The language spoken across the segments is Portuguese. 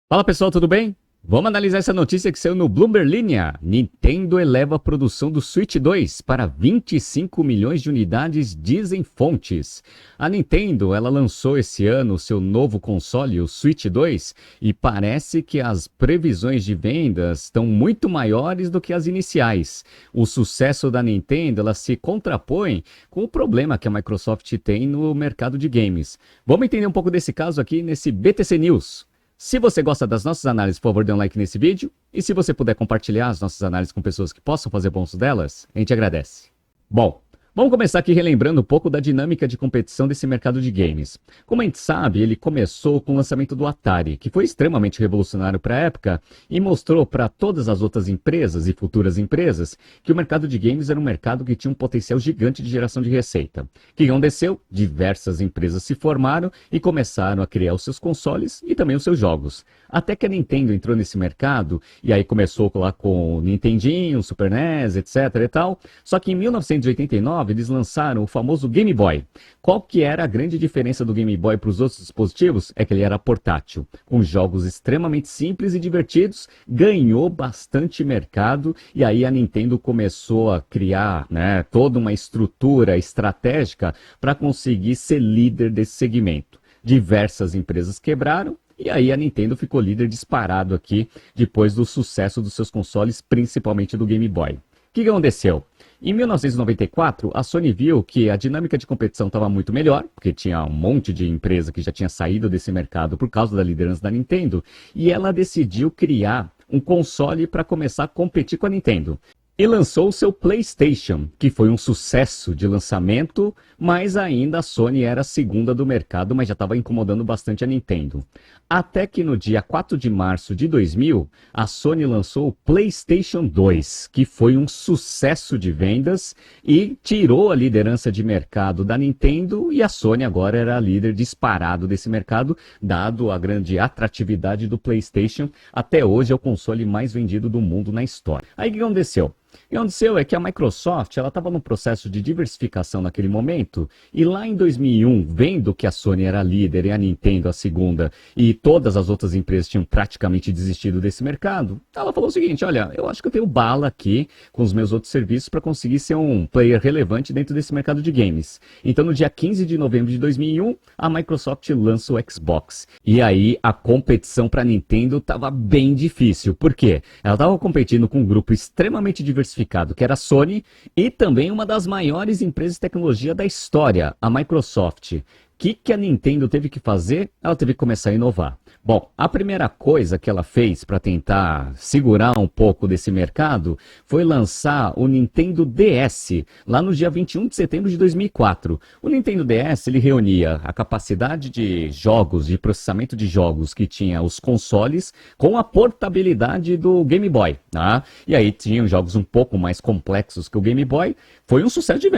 Fala pessoal, tudo bem? Vamos analisar essa notícia que saiu no Bloomberg Linha. Nintendo eleva a produção do Switch 2 para 25 milhões de unidades, dizem fontes. A Nintendo, ela lançou esse ano o seu novo console, o Switch 2, e parece que as previsões de vendas estão muito maiores do que as iniciais. O sucesso da Nintendo, ela se contrapõe com o problema que a Microsoft tem no mercado de games. Vamos entender um pouco desse caso aqui nesse BTC News. Se você gosta das nossas análises, por favor, dê um like nesse vídeo. E se você puder compartilhar as nossas análises com pessoas que possam fazer bom uso delas, a gente agradece. Bom, vamos começar aqui relembrando um pouco da dinâmica de competição desse mercado de games. Como a gente sabe, ele começou com o lançamento do Atari, que foi extremamente revolucionário para a época e mostrou para todas as outras empresas e futuras empresas que o mercado de games era um mercado que tinha um potencial gigante de geração de receita. O que aconteceu? Diversas empresas se formaram e começaram a criar os seus consoles e também os seus jogos. Até que a Nintendo entrou nesse mercado e aí começou lá com o Nintendinho, o Super NES, etc e tal. Só que em 1989 eles lançaram o famoso Game Boy. Qual que era a grande diferença do Game Boy para os outros dispositivos? É que ele era portátil, com jogos extremamente simples e divertidos, ganhou bastante mercado e aí a Nintendo começou a criar, toda uma estrutura estratégica para conseguir ser líder desse segmento. Diversas empresas quebraram. E aí a Nintendo ficou líder disparado aqui, depois do sucesso dos seus consoles, principalmente do Game Boy. O que aconteceu? Em 1994, a Sony viu que a dinâmica de competição estava muito melhor, porque tinha um monte de empresa que já tinha saído desse mercado por causa da liderança da Nintendo, e ela decidiu criar um console para começar a competir com a Nintendo. E lançou o seu PlayStation, que foi um sucesso de lançamento, mas ainda a Sony era a segunda do mercado, mas já estava incomodando bastante a Nintendo. Até que no dia 4 de março de 2000, a Sony lançou o PlayStation 2, que foi um sucesso de vendas e tirou a liderança de mercado da Nintendo, e a Sony agora era a líder disparado desse mercado, dado a grande atratividade do PlayStation. Até hoje é o console mais vendido do mundo na história. Aí o que aconteceu? O que aconteceu é que a Microsoft estava num processo de diversificação naquele momento, e lá em 2001, vendo que a Sony era a líder e a Nintendo a segunda, e todas as outras empresas tinham praticamente desistido desse mercado, ela falou o seguinte: olha, eu acho que eu tenho bala aqui com os meus outros serviços para conseguir ser um player relevante dentro desse mercado de games. Então no dia 15 de novembro de 2001, a Microsoft lança o Xbox. E aí a competição para a Nintendo estava bem difícil. Por quê? Ela estava competindo com um grupo extremamente diversificado, que era a Sony, e também uma das maiores empresas de tecnologia da história, a Microsoft. O que a Nintendo teve que fazer? Ela teve que começar a inovar. Bom, a primeira coisa que ela fez para tentar segurar um pouco desse mercado foi lançar o Nintendo DS, lá no dia 21 de setembro de 2004. O Nintendo DS, ele reunia a capacidade de jogos, de processamento de jogos que tinha os consoles, com a portabilidade do Game Boy. Tá? E aí tinham jogos um pouco mais complexos que o Game Boy. Foi um sucesso de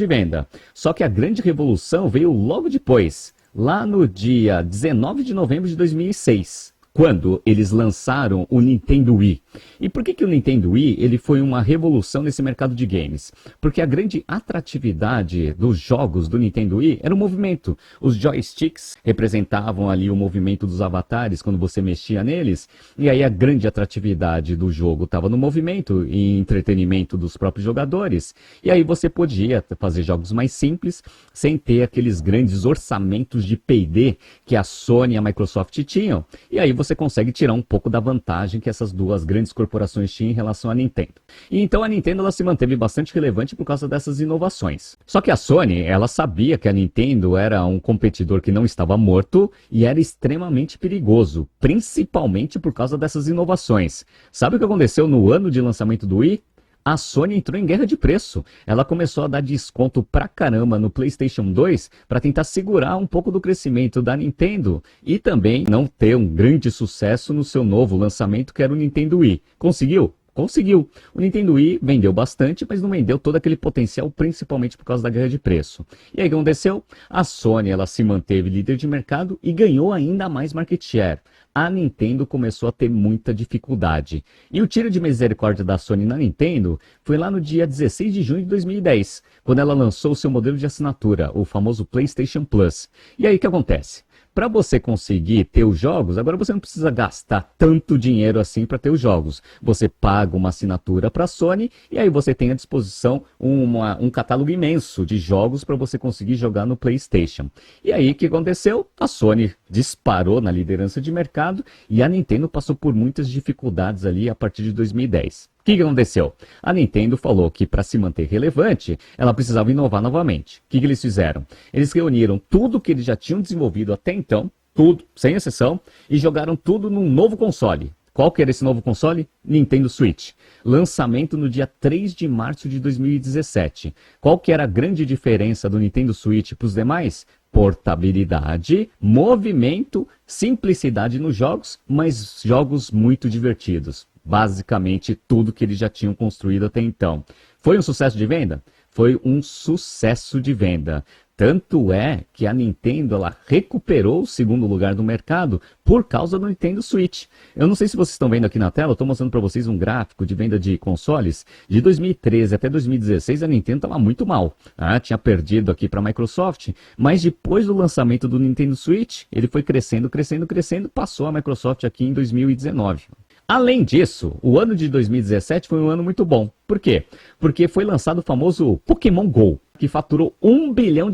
venda, Só que a grande revolução veio logo depois, lá no dia 19 de novembro de 2006, quando eles lançaram o Nintendo Wii. E por que o Nintendo Wii ele foi uma revolução nesse mercado de games? Porque a grande atratividade dos jogos do Nintendo Wii era o movimento. Os joysticks representavam ali o movimento dos avatares quando você mexia neles, e aí a grande atratividade do jogo estava no movimento e entretenimento dos próprios jogadores. E aí você podia fazer jogos mais simples, sem ter aqueles grandes orçamentos de P&D que a Sony e a Microsoft tinham. E aí você consegue tirar um pouco da vantagem que essas duas grandes corporações tinham em relação à Nintendo. E então a Nintendo ela se manteve bastante relevante por causa dessas inovações. Só que a Sony, ela sabia que a Nintendo era um competidor que não estava morto e era extremamente perigoso, principalmente por causa dessas inovações. Sabe o que aconteceu no ano de lançamento do Wii? A Sony entrou em guerra de preço. Ela começou a dar desconto pra caramba no PlayStation 2 para tentar segurar um pouco do crescimento da Nintendo e também não ter um grande sucesso no seu novo lançamento, que era o Nintendo Wii. Conseguiu? Conseguiu. O Nintendo Wii vendeu bastante, mas não vendeu todo aquele potencial, principalmente por causa da guerra de preço. E aí o que aconteceu? A Sony ela se manteve líder de mercado e ganhou ainda mais market share. A Nintendo começou a ter muita dificuldade. E o tiro de misericórdia da Sony na Nintendo foi lá no dia 16 de junho de 2010, quando ela lançou o seu modelo de assinatura, o famoso PlayStation Plus. E aí o que acontece? Para você conseguir ter os jogos, agora você não precisa gastar tanto dinheiro assim para ter os jogos. Você paga uma assinatura para a Sony e aí você tem à disposição um catálogo imenso de jogos para você conseguir jogar no PlayStation. E aí o que aconteceu? A Sony disparou na liderança de mercado e a Nintendo passou por muitas dificuldades ali a partir de 2010. O que aconteceu? A Nintendo falou que para se manter relevante, ela precisava inovar novamente. O que eles fizeram? Eles reuniram tudo que eles já tinham desenvolvido até então, tudo, sem exceção, e jogaram tudo num novo console. Qual que era esse novo console? Nintendo Switch. Lançamento no dia 3 de março de 2017. Qual que era a grande diferença do Nintendo Switch para os demais? Portabilidade, movimento, simplicidade nos jogos, mas jogos muito divertidos. Basicamente tudo que eles já tinham construído até então. Foi um sucesso de venda? Foi um sucesso de venda. Tanto é que a Nintendo ela recuperou o segundo lugar do mercado por causa do Nintendo Switch. Eu não sei se vocês estão vendo aqui na tela, eu estou mostrando para vocês um gráfico de venda de consoles. De 2013 até 2016 a Nintendo estava muito mal. Tinha perdido aqui para a Microsoft, mas depois do lançamento do Nintendo Switch, ele foi crescendo, crescendo, crescendo, passou a Microsoft aqui em 2019. Além disso, o ano de 2017 foi um ano muito bom. Por quê? Porque foi lançado o famoso Pokémon GO, que faturou $1 bilhão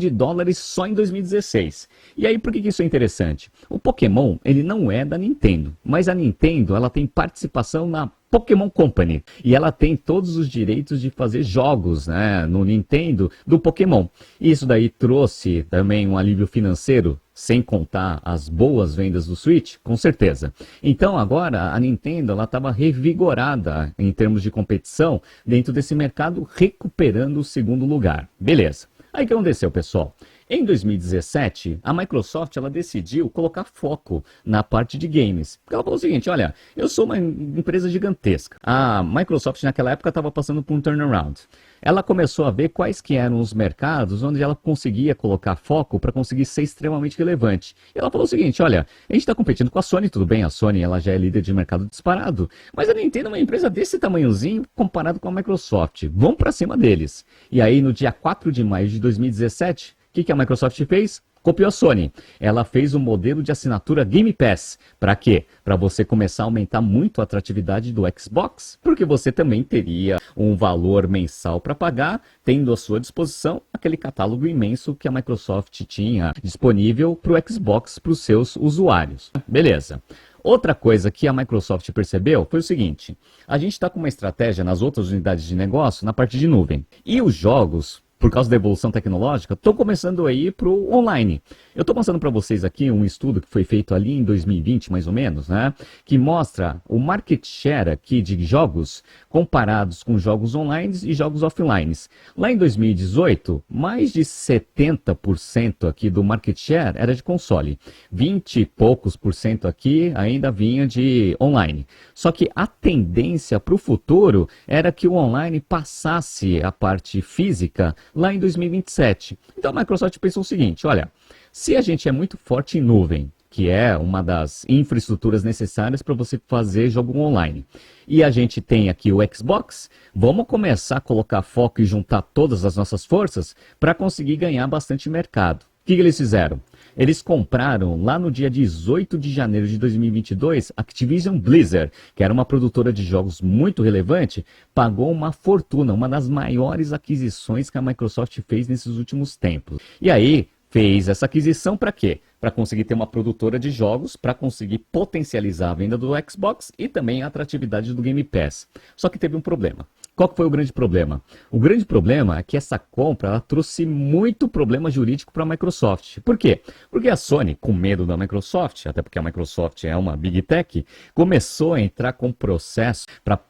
só em 2016. E aí, por que isso é interessante? O Pokémon, ele não é da Nintendo, mas a Nintendo, ela tem participação na Pokémon Company. E ela tem todos os direitos de fazer jogos, né, no Nintendo do Pokémon. E isso daí trouxe também um alívio financeiro, sem contar as boas vendas do Switch, com certeza. Então agora a Nintendo ela estava revigorada em termos de competição dentro desse mercado, recuperando o segundo lugar. Beleza. Aí o que aconteceu, pessoal? Em 2017, a Microsoft ela decidiu colocar foco na parte de games. Porque ela falou o seguinte, olha, eu sou uma empresa gigantesca. A Microsoft naquela época estava passando por um turnaround. Ela começou a ver quais que eram os mercados onde ela conseguia colocar foco para conseguir ser extremamente relevante. E ela falou o seguinte, olha, a gente está competindo com a Sony, tudo bem, a Sony ela já é líder de mercado disparado, mas a Nintendo é uma empresa desse tamanhozinho comparado com a Microsoft. Vamos para cima deles. E aí no dia 4 de maio de 2017, o que a Microsoft fez? Copiou a Sony. Ela fez um modelo de assinatura Game Pass. Para quê? Para você começar a aumentar muito a atratividade do Xbox, porque você também teria um valor mensal para pagar, tendo à sua disposição aquele catálogo imenso que a Microsoft tinha disponível para o Xbox, para os seus usuários. Beleza. Outra coisa que a Microsoft percebeu foi o seguinte, a gente está com uma estratégia nas outras unidades de negócio na parte de nuvem. E os jogos, por causa da evolução tecnológica, estou começando a ir para o online. Eu estou mostrando para vocês aqui um estudo que foi feito ali em 2020, mais ou menos, né? Que mostra o market share aqui de jogos comparados com jogos online e jogos offline. Lá em 2018, mais de 70% aqui do market share era de console. 20 e poucos por cento aqui ainda vinha de online. Só que a tendência para o futuro era que o online passasse a parte física lá em 2027. Então a Microsoft pensou o seguinte, olha, se a gente é muito forte em nuvem, que é uma das infraestruturas necessárias para você fazer jogo online, e a gente tem aqui o Xbox, vamos começar a colocar foco e juntar todas as nossas forças para conseguir ganhar bastante mercado. O que eles fizeram? Eles compraram lá no dia 18 de janeiro de 2022 Activision Blizzard, que era uma produtora de jogos muito relevante, pagou uma fortuna, uma das maiores aquisições que a Microsoft fez nesses últimos tempos. E aí fez essa aquisição para quê? Para conseguir ter uma produtora de jogos, para conseguir potencializar a venda do Xbox e também a atratividade do Game Pass. Só que teve um problema. Qual que foi o grande problema? O grande problema é que essa compra ela trouxe muito problema jurídico para a Microsoft. Por quê? Porque a Sony, com medo da Microsoft, até porque a Microsoft é uma Big Tech, começou a entrar com processo para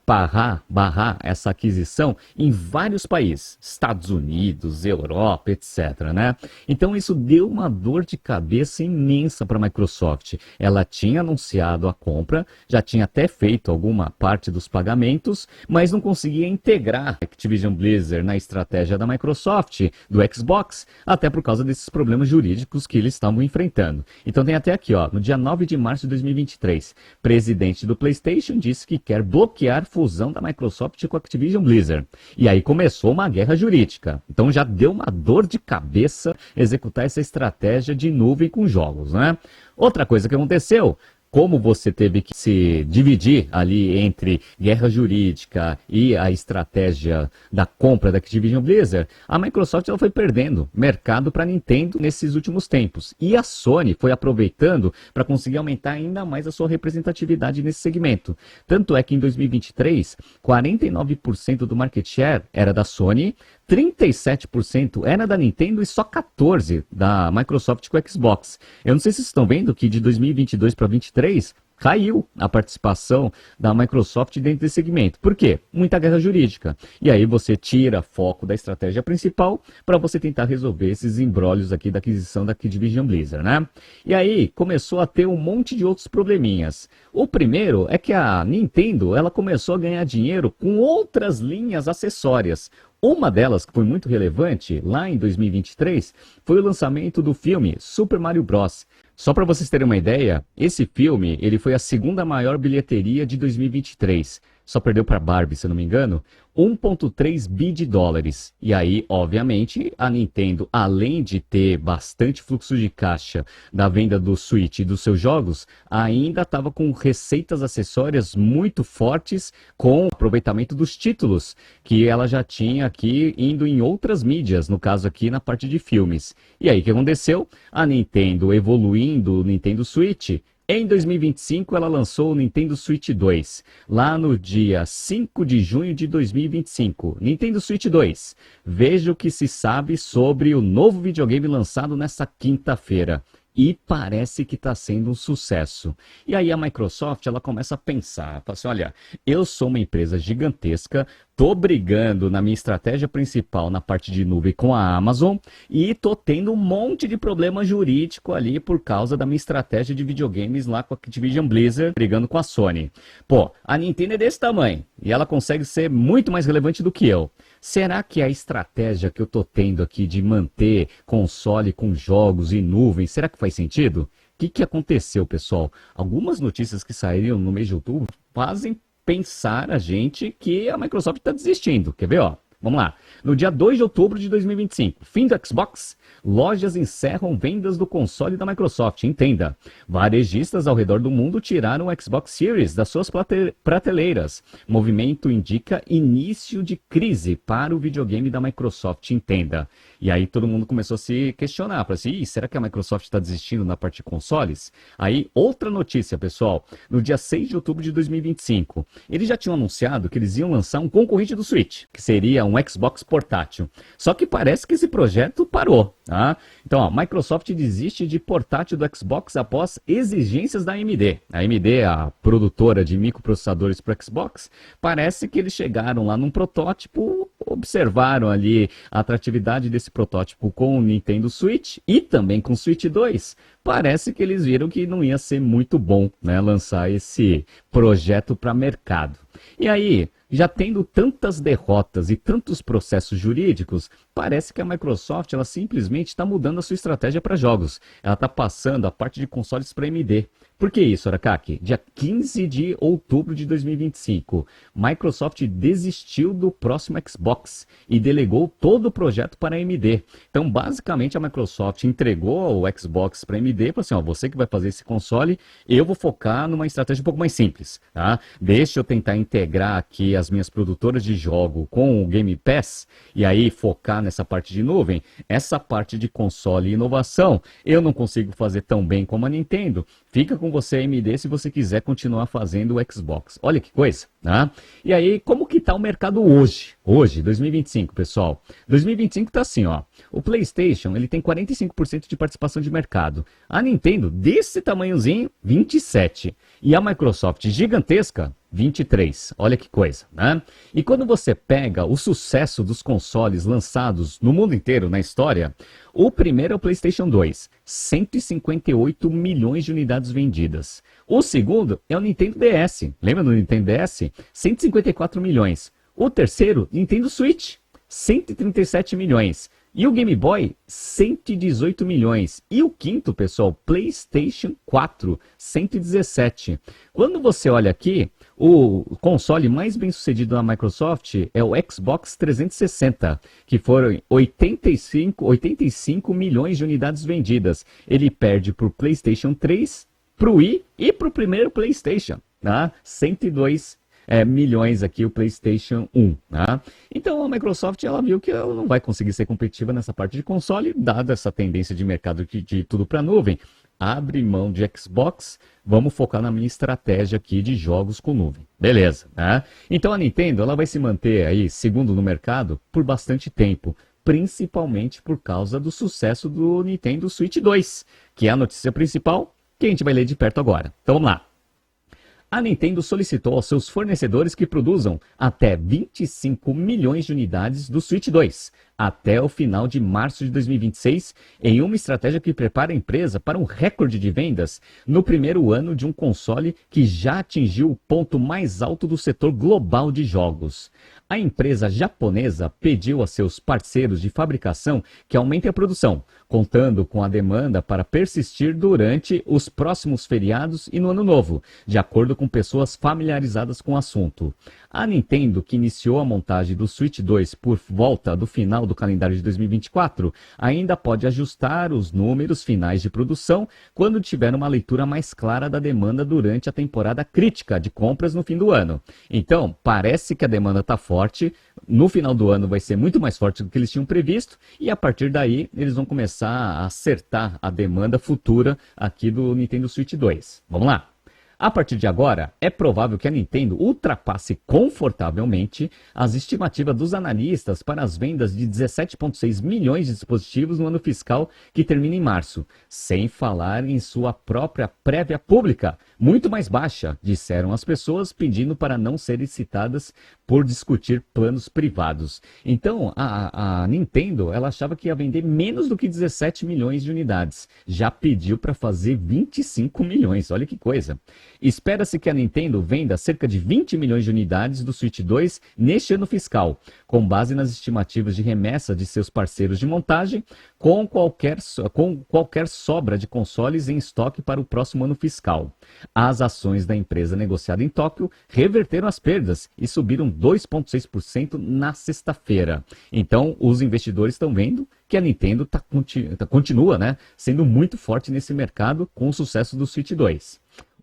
barrar essa aquisição em vários países, Estados Unidos, Europa, etc, né? Então isso deu uma dor de cabeça imensa para a Microsoft. Ela tinha anunciado a compra, já tinha até feito alguma parte dos pagamentos, mas não conseguia integrar a Activision Blizzard na estratégia da Microsoft, do Xbox, até por causa desses problemas jurídicos que eles estavam enfrentando. Então tem até aqui, ó, no dia 9 de março de 2023, presidente do PlayStation disse que quer bloquear fusão da Microsoft com a Activision Blizzard. E aí começou uma guerra jurídica. Então já deu uma dor de cabeça executar essa estratégia de nuvem com jogos, né? Outra coisa que aconteceu, como você teve que se dividir ali entre guerra jurídica e a estratégia da compra da Activision Blizzard, a Microsoft ela foi perdendo mercado para a Nintendo nesses últimos tempos. E a Sony foi aproveitando para conseguir aumentar ainda mais a sua representatividade nesse segmento. Tanto é que em 2023, 49% do market share era da Sony, 37% era da Nintendo e só 14% da Microsoft com o Xbox. Eu não sei se vocês estão vendo que de 2022 para 2023 caiu a participação da Microsoft dentro desse segmento. Por quê? Muita guerra jurídica. E aí você tira foco da estratégia principal para você tentar resolver esses embrólios aqui da aquisição da Activision Blizzard, né? E aí começou a ter um monte de outros probleminhas. O primeiro é que a Nintendo ela começou a ganhar dinheiro com outras linhas acessórias. Uma delas, que foi muito relevante, lá em 2023, foi o lançamento do filme Super Mario Bros. Só para vocês terem uma ideia, esse filme ele foi a segunda maior bilheteria de 2023. Só perdeu para Barbie, se eu não me engano, 1,3 bi de dólares. E aí, obviamente, a Nintendo, além de ter bastante fluxo de caixa da venda do Switch e dos seus jogos, ainda estava com receitas acessórias muito fortes com o aproveitamento dos títulos que ela já tinha aqui indo em outras mídias, no caso aqui na parte de filmes. E aí, o que aconteceu? A Nintendo evoluindo o Nintendo Switch. Em 2025, ela lançou o Nintendo Switch 2, lá no dia 5 de junho de 2025. Nintendo Switch 2. Veja o que se sabe sobre o novo videogame lançado nesta quinta-feira. E parece que está sendo um sucesso. E aí a Microsoft ela começa a pensar, fala assim, olha, eu sou uma empresa gigantesca, tô brigando na minha estratégia principal na parte de nuvem com a Amazon e tô tendo um monte de problema jurídico ali por causa da minha estratégia de videogames lá com a Activision Blizzard, brigando com a Sony. Pô, a Nintendo é desse tamanho e ela consegue ser muito mais relevante do que eu. Será que a estratégia que eu tô tendo aqui de manter console com jogos e nuvem, será que faz sentido? O que aconteceu, pessoal? Algumas notícias que saíram no mês de outubro fazem pensar a gente que a Microsoft está desistindo. Quer ver, ó? Vamos lá. No dia 2 de outubro de 2025, fim do Xbox, lojas encerram vendas do console da Microsoft. Entenda, varejistas ao redor do mundo tiraram o Xbox Series das suas prateleiras. Movimento indica início de crise para o videogame da Microsoft. Entenda. E aí todo mundo começou a se questionar, para assim, será que a Microsoft está desistindo na parte de consoles? Aí, outra notícia, pessoal. No dia 6 de outubro de 2025, eles já tinham anunciado que eles iam lançar um concorrente do Switch, que seria um Xbox portátil. Só que parece que esse projeto parou, tá? Então, a Microsoft desiste de portátil do Xbox após exigências da AMD. A AMD, a produtora de microprocessadores para o Xbox, parece que eles chegaram lá num protótipo, observaram ali a atratividade desse protótipo com o Nintendo Switch e também com o Switch 2. Parece que eles viram que não ia ser muito bom, né, lançar esse projeto para mercado. E aí, já tendo tantas derrotas e tantos processos jurídicos, parece que a Microsoft ela simplesmente está mudando a sua estratégia para jogos. Ela está passando a parte de consoles para AMD. Por que isso, Arakaki? Dia 15 de outubro de 2025, Microsoft desistiu do próximo Xbox e delegou todo o projeto para a AMD. Então, basicamente, a Microsoft entregou o Xbox para a AMD e falou assim, ó, você que vai fazer esse console, eu vou focar numa estratégia um pouco mais simples, tá? Deixa eu tentar integrar aqui as minhas produtoras de jogo com o Game Pass e aí focar nessa parte de nuvem. Essa parte de console e inovação, eu não consigo fazer tão bem como a Nintendo. Fica com você, AMD, se você quiser continuar fazendo o Xbox. Olha que coisa, né? E aí, como que tá o mercado hoje? Hoje, 2025, pessoal. 2025 tá assim, ó. O PlayStation, ele tem 45% de participação de mercado. A Nintendo, desse tamanhozinho, 27%. E a Microsoft, gigantesca, 23. Olha que coisa, né? E quando você pega o sucesso dos consoles lançados no mundo inteiro, na história, o primeiro é o PlayStation 2, 158 milhões de unidades vendidas. O segundo é o Nintendo DS. Lembra do Nintendo DS? 154 milhões. O terceiro, Nintendo Switch, 137 milhões. E o Game Boy, 118 milhões. E o quinto, pessoal, PlayStation 4, 117. Quando você olha aqui, o console mais bem sucedido da Microsoft é o Xbox 360, que foram 85 milhões de unidades vendidas. Ele perde para o PlayStation 3, para o Wii e para o primeiro PlayStation, tá? 102 milhões aqui o PlayStation 1. Tá? Então a Microsoft ela viu que ela não vai conseguir ser competitiva nessa parte de console, dada essa tendência de mercado de tudo para nuvem. Abre mão de Xbox, vamos focar na minha estratégia aqui de jogos com nuvem. Beleza, né? Então a Nintendo ela vai se manter aí segundo no mercado por bastante tempo, principalmente por causa do sucesso do Nintendo Switch 2, que é a notícia principal que a gente vai ler de perto agora. Então vamos lá. A Nintendo solicitou aos seus fornecedores que produzam até 25 milhões de unidades do Switch 2 até o final de março de 2026, em uma estratégia que prepara a empresa para um recorde de vendas no primeiro ano de um console que já atingiu o ponto mais alto do setor global de jogos. A empresa japonesa pediu a seus parceiros de fabricação que aumentem a produção, contando com a demanda para persistir durante os próximos feriados e no ano novo, de acordo com pessoas familiarizadas com o assunto. A Nintendo, que iniciou a montagem do Switch 2 por volta do final do calendário de 2024, ainda pode ajustar os números finais de produção quando tiver uma leitura mais clara da demanda durante a temporada crítica de compras no fim do ano. Então, parece que a demanda está forte, no final do ano vai ser muito mais forte do que eles tinham previsto, e a partir daí eles vão começar a acertar a demanda futura aqui do Nintendo Switch 2. Vamos lá! A partir de agora, é provável que a Nintendo ultrapasse confortavelmente as estimativas dos analistas para as vendas de 17,6 milhões de dispositivos no ano fiscal que termina em março, sem falar em sua própria prévia pública, muito mais baixa, disseram as pessoas, pedindo para não serem citadas por discutir planos privados. Então, a Nintendo, ela achava que ia vender menos do que 17 milhões de unidades. Já pediu para fazer 25 milhões, olha que coisa. Espera-se que a Nintendo venda cerca de 20 milhões de unidades do Switch 2 neste ano fiscal, com base nas estimativas de remessa de seus parceiros de montagem, com qualquer sobra de consoles em estoque para o próximo ano fiscal. As ações da empresa negociada em Tóquio reverteram as perdas e subiram 2,6% na sexta-feira. Então, os investidores estão vendo que a Nintendo continua, né, sendo muito forte nesse mercado com o sucesso do Switch 2.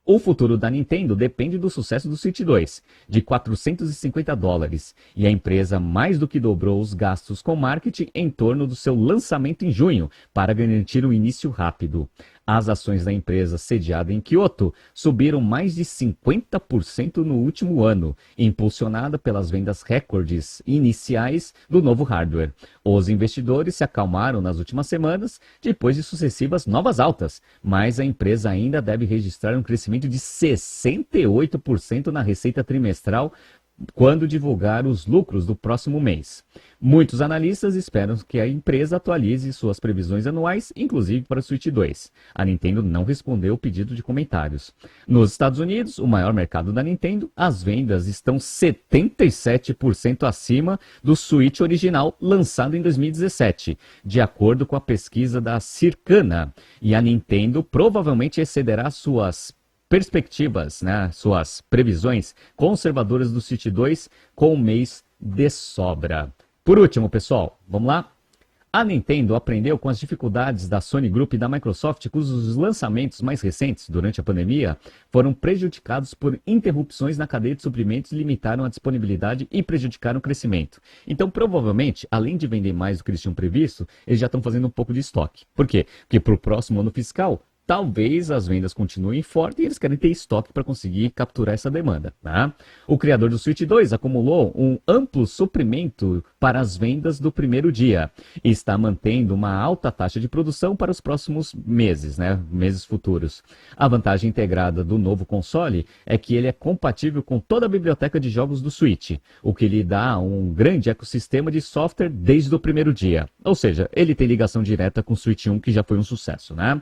O futuro da Nintendo depende do sucesso do Switch 2, de $450, e a empresa mais do que dobrou os gastos com marketing em torno do seu lançamento em junho, para garantir um início rápido. As ações da empresa sediada em Kyoto subiram mais de 50% no último ano, impulsionada pelas vendas recordes iniciais do novo hardware. Os investidores se acalmaram nas últimas semanas, depois de sucessivas novas altas, mas a empresa ainda deve registrar um crescimento de 68% na receita trimestral quando divulgar os lucros do próximo mês. Muitos analistas esperam que a empresa atualize suas previsões anuais, inclusive para o Switch 2. A Nintendo não respondeu o pedido de comentários. Nos Estados Unidos, o maior mercado da Nintendo, as vendas estão 77% acima do Switch original lançado em 2017, de acordo com a pesquisa da Circana. E a Nintendo provavelmente excederá suas perspectivas, né, suas previsões conservadoras do Switch 2 com um mês de sobra. Por último, pessoal, vamos lá? A Nintendo aprendeu com as dificuldades da Sony Group e da Microsoft, cujos lançamentos mais recentes, durante a pandemia, foram prejudicados por interrupções na cadeia de suprimentos e limitaram a disponibilidade e prejudicaram o crescimento. Então, provavelmente, além de vender mais do que eles tinham previsto, eles já estão fazendo um pouco de estoque. Por quê? Porque para o próximo ano fiscal, talvez as vendas continuem fortes e eles querem ter estoque para conseguir capturar essa demanda. Tá? O criador do Switch 2 acumulou um amplo suprimento para as vendas do primeiro dia e está mantendo uma alta taxa de produção para os próximos meses, né? Meses futuros. A vantagem integrada do novo console é que ele é compatível com toda a biblioteca de jogos do Switch, o que lhe dá um grande ecossistema de software desde o primeiro dia. Ou seja, ele tem ligação direta com o Switch 1, que já foi um sucesso, né?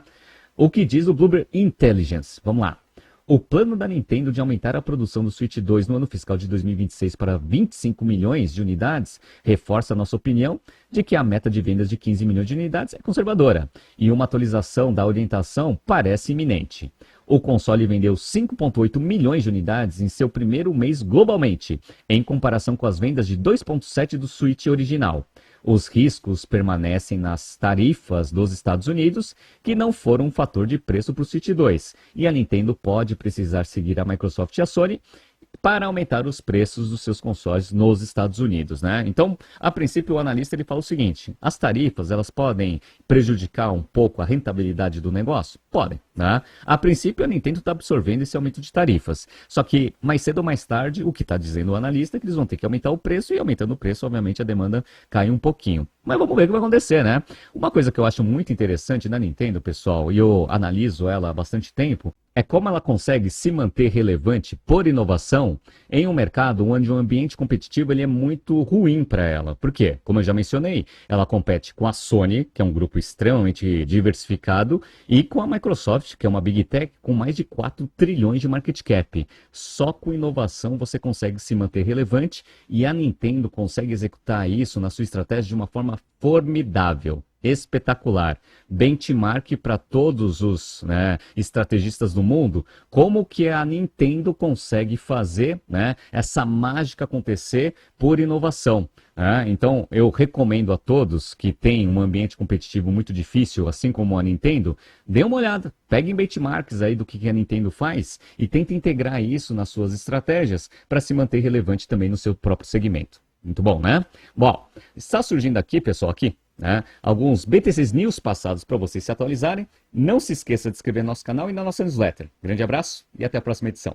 O que diz o Bloomberg Intelligence? Vamos lá. O plano da Nintendo de aumentar a produção do Switch 2 no ano fiscal de 2026 para 25 milhões de unidades reforça a nossa opinião de que a meta de vendas de 15 milhões de unidades é conservadora e uma atualização da orientação parece iminente. O console vendeu 5,8 milhões de unidades em seu primeiro mês globalmente, em comparação com as vendas de 2,7 do Switch original. Os riscos permanecem nas tarifas dos Estados Unidos, que não foram um fator de preço para o Switch 2, e a Nintendo pode precisar seguir a Microsoft e a Sony para aumentar os preços dos seus consoles nos Estados Unidos, né? Então, a princípio, o analista ele fala o seguinte: as tarifas elas podem prejudicar um pouco a rentabilidade do negócio? Podem, né? A princípio, a Nintendo está absorvendo esse aumento de tarifas. Só que, mais cedo ou mais tarde, o que está dizendo o analista é que eles vão ter que aumentar o preço, e aumentando o preço, obviamente, a demanda cai um pouquinho. Mas vamos ver o que vai acontecer, né? Uma coisa que eu acho muito interessante na Nintendo, pessoal, e eu analiso ela há bastante tempo, é como ela consegue se manter relevante por inovação em um mercado onde o ambiente competitivo ele é muito ruim para ela. Por quê? Como eu já mencionei, ela compete com a Sony, que é um grupo extremamente diversificado, e com a Microsoft, que é uma Big Tech com mais de 4 trilhões de market cap. Só com inovação você consegue se manter relevante e a Nintendo consegue executar isso na sua estratégia de uma forma formidável. Espetacular, benchmark para todos os estrategistas do mundo, como que a Nintendo consegue fazer essa mágica acontecer por inovação. Então eu recomendo a todos que têm um ambiente competitivo muito difícil, assim como a Nintendo, dê uma olhada, peguem benchmarks aí do que a Nintendo faz e tentem integrar isso nas suas estratégias para se manter relevante também no seu próprio segmento. Muito bom, né? Bom, está surgindo aqui, pessoal, alguns BTCs News passados para vocês se atualizarem. Não se esqueça de inscrever no nosso canal e na nossa newsletter. Grande abraço e até a próxima edição.